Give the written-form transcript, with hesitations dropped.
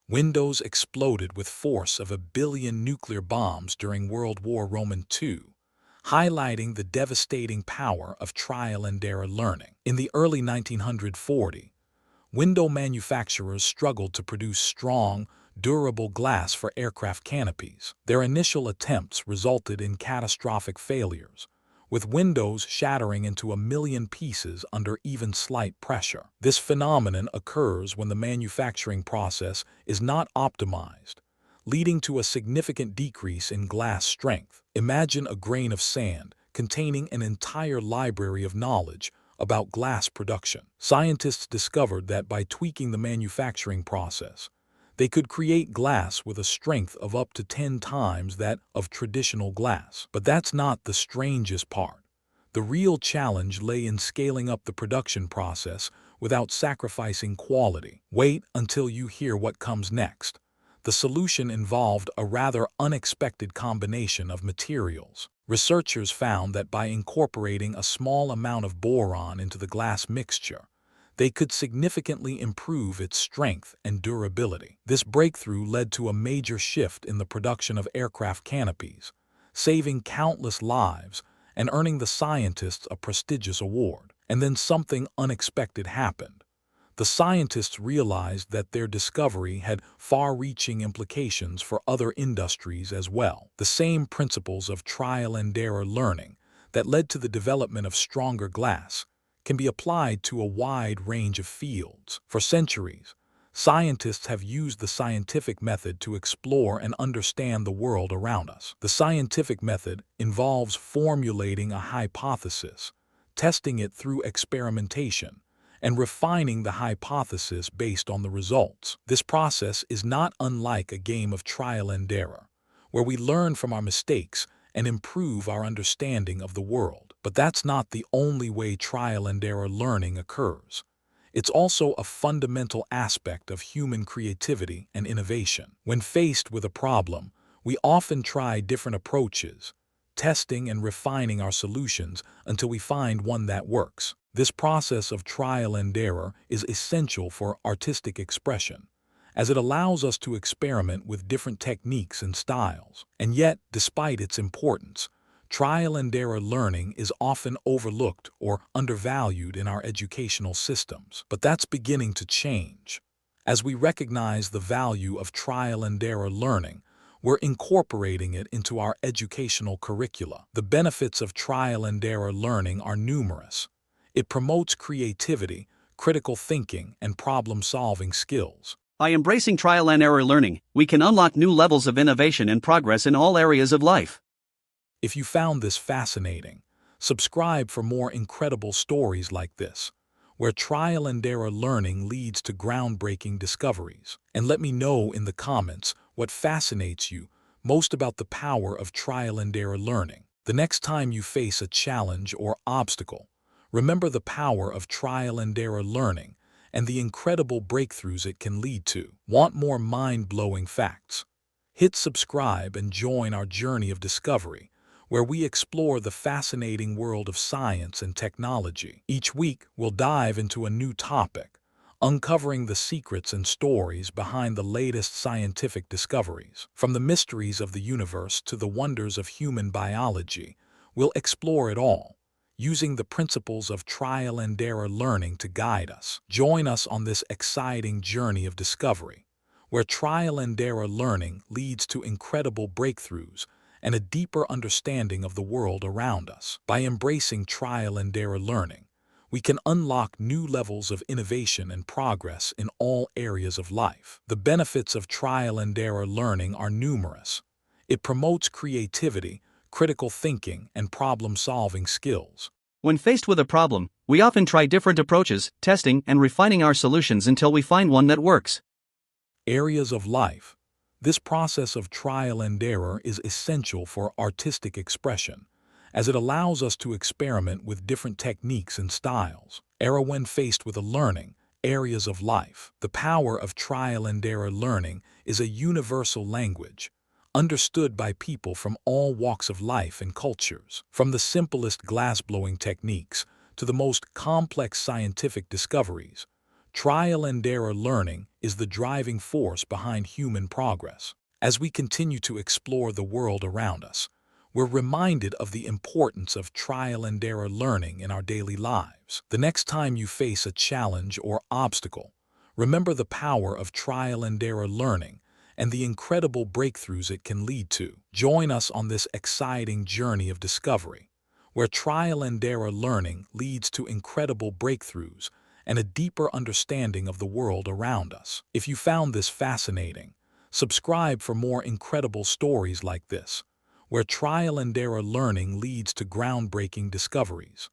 Windows exploded with force of 1 billion nuclear bombs during World War II, highlighting the devastating power of trial-and-error learning. In the early 1940s, window manufacturers struggled to produce strong, durable glass for aircraft canopies. Their initial attempts resulted in catastrophic failures, with windows shattering into 1 million pieces under even slight pressure. This phenomenon occurs when the manufacturing process is not optimized, leading to a significant decrease in glass strength. Imagine a grain of sand containing an entire library of knowledge about glass production. Scientists discovered that by tweaking the manufacturing process, they could create glass with a strength of up to 10 times that of traditional glass. But that's not the strangest part. The real challenge lay in scaling up the production process without sacrificing quality. Wait until you hear what comes next. The solution involved a rather unexpected combination of materials. Researchers found that by incorporating a small amount of boron into the glass mixture, they could significantly improve its strength and durability. This breakthrough led to a major shift in the production of aircraft canopies, saving countless lives and earning the scientists a prestigious award. And then something unexpected happened. The scientists realized that their discovery had far-reaching implications for other industries as well. The same principles of trial-and-error learning that led to the development of stronger glass can be applied to a wide range of fields. For centuries, scientists have used the scientific method to explore and understand the world around us. The scientific method involves formulating a hypothesis, testing it through experimentation, and refining the hypothesis based on the results. This process is not unlike a game of trial and error, where we learn from our mistakes and improve our understanding of the world. But that's not the only way trial and error learning occurs. It's also a fundamental aspect of human creativity and innovation. When faced with a problem, we often try different approaches, testing and refining our solutions until we find one that works. This process of trial and error is essential for artistic expression, as it allows us to experiment with different techniques and styles. And yet, despite its importance, trial and error learning is often overlooked or undervalued in our educational systems. But that's beginning to change. As we recognize the value of trial and error learning, we're incorporating it into our educational curricula. The benefits of trial and error learning are numerous. It promotes creativity, critical thinking, and problem-solving skills. By embracing trial and error learning, we can unlock new levels of innovation and progress in all areas of life. If you found this fascinating, subscribe for more incredible stories like this, where trial and error learning leads to groundbreaking discoveries. And let me know in the comments what fascinates you most about the power of trial and error learning. The next time you face a challenge or obstacle, remember the power of trial and error learning and the incredible breakthroughs it can lead to. Want more mind-blowing facts? Hit subscribe and join our journey of discovery, where we explore the fascinating world of science and technology. Each week, we'll dive into a new topic, uncovering the secrets and stories behind the latest scientific discoveries. From the mysteries of the universe to the wonders of human biology, we'll explore it all, using the principles of trial and error learning to guide us. Join us on this exciting journey of discovery, where trial and error learning leads to incredible breakthroughs and a deeper understanding of the world around us. By embracing trial and error learning, we can unlock new levels of innovation and progress in all areas of life. The benefits of trial and error learning are numerous. It promotes creativity, critical thinking, and problem-solving skills. When faced with a problem, we often try different approaches, testing and refining our solutions until we find one that works. Areas of life. This process of trial and error is essential for artistic expression, as it allows us to experiment with different techniques and styles. Error when faced with areas of life. The power of trial and error learning is a universal language, understood by people from all walks of life and cultures. From the simplest glass-blowing techniques to the most complex scientific discoveries, trial and error learning is the driving force behind human progress. As we continue to explore the world around us, we're reminded of the importance of trial-and-error learning in our daily lives. The next time you face a challenge or obstacle, remember the power of trial-and-error learning and the incredible breakthroughs it can lead to. Join us on this exciting journey of discovery, where trial-and-error learning leads to incredible breakthroughs and a deeper understanding of the world around us. If you found this fascinating, subscribe for more incredible stories like this, where trial-and-error learning leads to groundbreaking discoveries.